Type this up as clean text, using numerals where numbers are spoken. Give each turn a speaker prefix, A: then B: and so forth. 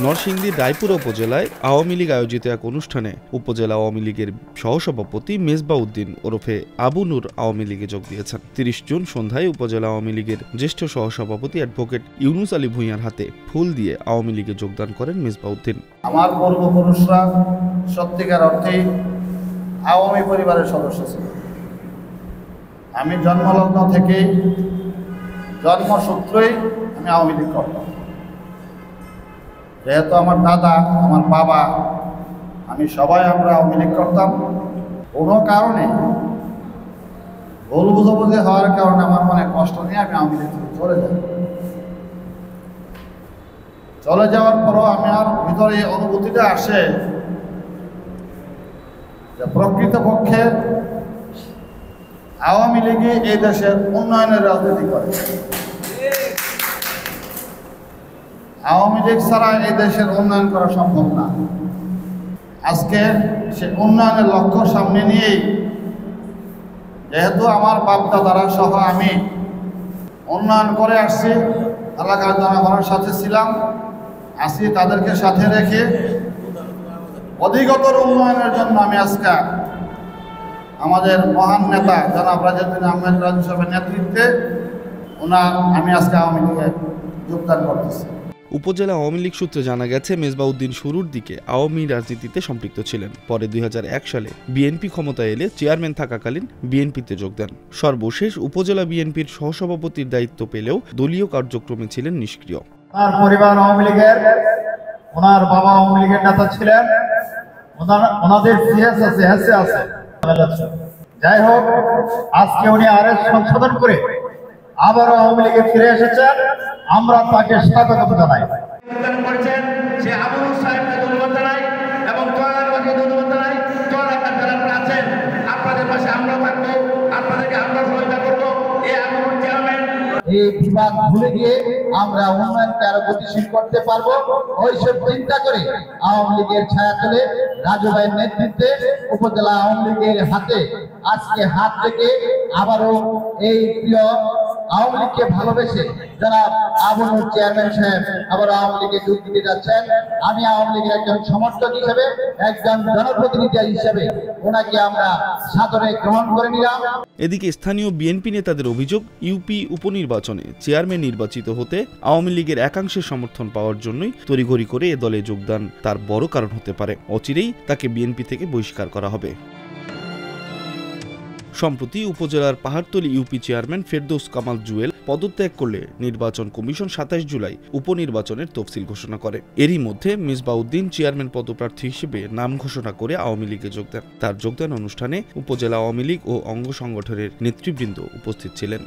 A: নরসিংদীর রায়পুর উপজেলায় আওয়ামী লীগ আয়োজিত এক অনুষ্ঠানে উপজেলা আওয়ামী লীগের সহসভাপতি মেজবাউদ্দিন ওরফে আবু নূর আওয়ামী লীগে যোগ দিয়েছেন। ৩০ জুন সন্ধ্যায় উপজেলা আওয়ামী লীগের জ্যেষ্ঠ সহসভাপতি অ্যাডভোকেট ইউনুস আলী ভূঁইয়ার হাতে ফুল দিয়ে আওয়ামী লীগে যোগদান করেন মেজবাউদ্দিন।
B: আমার পূর্বপুরুষরা সত্যিকার অর্থেই আওয়ামী পরিবারের সদস্য ছিল। আমি জন্মলগ্ন থেকেই জন্মসূত্রেই আমি আওয়ামী লীগ করতাম। যেহেতু আমার দাদা, আমার বাবা, আমি সবাই আমরা আওয়ামী লীগ করতাম। কোনো কারণে ভুল বুঝাবুঝি হওয়ার কারণে আমার মনে কষ্ট নিয়ে আমি আওয়ামী লীগ থেকে চলে যাই। চলে যাওয়ার পরও আমার ভিতরে এই অনুভূতিটা আসে যে প্রকৃতপক্ষে আওয়ামী লীগই এই দেশের উন্নয়নের রাজনীতি করে। আওয়ামী লীগ ছাড়া এই দেশের উন্নয়ন করা সম্ভব না। আজকে সে উন্নয়নের লক্ষ্য সামনে নিয়েই যেহেতু আমার বাপ-দাদারা সহ আমি উন্নয়ন করে আসছি, এলাকার জনগণের সাথে ছিলাম, আসি তাদেরকে সাথে রেখে অধিকতর উন্নয়নের জন্য আমি আজকে আমাদের মহান নেতা জনাব রাজউদ্দিন আহমেদ রাজু সাহেবের নেতৃত্বে আমি আজকে আওয়ামী লীগে যোগদান করতেছি।
A: উপজেলা আওয়ামী লীগ সূত্রে জানা গেছে মেজবাউদ্দিন শুরুর দিকে আওয়ামী রাজনীতিতে সম্পৃক্ত ছিলেন। পরে 2001 সালে বিএনপি ক্ষমতায় এলে চেয়ারম্যান থাকাকালীন বিএনপিতে যোগ দেন। সর্বশেষ উপজেলা বিএনপির সহসভাপতির দায়িত্ব পেলেও দলীয় কার্যক্রমে ছিলেন নিষ্ক্রিয়।
C: তার পরিবার আওয়ামী লীগের, ওনার বাবা আওয়ামী লীগের নেতা ছিলেন, ওনাদের আছে। যাই হোক, আজকে উনি আরএস সংশোধন করে আবারও আওয়ামী লীগে ফিরে এসেছেন। আমরা তাকে স্বাগত জানাই। এই বিভাগ ভুলে গিয়ে আমরা উন্নয়নকে আরো গতিশীল করতে পারবো, ওইসব চিন্তা করে আওয়ামী লীগের ছায়াতলে রাজু ভাইয়ের নেতৃত্বে উপজেলা আওয়ামী লীগের হাতে আজকে হাত থেকে আবারও এই প্রিয় আওয়ামী লীগকে ভালোবেসে যারা আবু নূর চেয়ারম্যান সাহেব আবার আওয়ামী লীগে যোগ দিতে যাচ্ছেন। আমি আওয়ামী লীগের একজন সমর্থক হিসেবে, একজন জনপ্রতিনিধি হিসেবে ওনাকে আমরা সাদরে গ্রহণ করে নিলাম।
A: এদিকে স্থানীয় বিএনপি নেতাদের অভিযোগ, ইউপি উপনির্বাচনে চেয়ারম্যান নির্বাচিত হতে আওয়ামী লীগের একাংশের সমর্থন পাওয়ার জন্যই তড়িঘড়ি করে এ দলে যোগদান তার বড় কারণ হতে পারে। অচিরেই তাকে বিএনপি থেকে বহিষ্কার করা হবে। সম্প্রতি উপজেলার পাহাড়তলী ইউপি চেয়ারম্যান ফেরদৌস কামাল জুয়েল পদত্যাগ করলে নির্বাচন কমিশন 27 জুলাই উপনির্বাচনের তফসিল ঘোষণা করে। এরই মধ্যে মেজবাউদ্দিন চেয়ারম্যান পদপ্রার্থী হিসেবে নাম ঘোষণা করে আওয়ামী লীগে যোগ দেন। তার যোগদান অনুষ্ঠানে উপজেলা আওয়ামী লীগ ও অঙ্গ সংগঠনের নেতৃবৃন্দ উপস্থিত ছিলেন।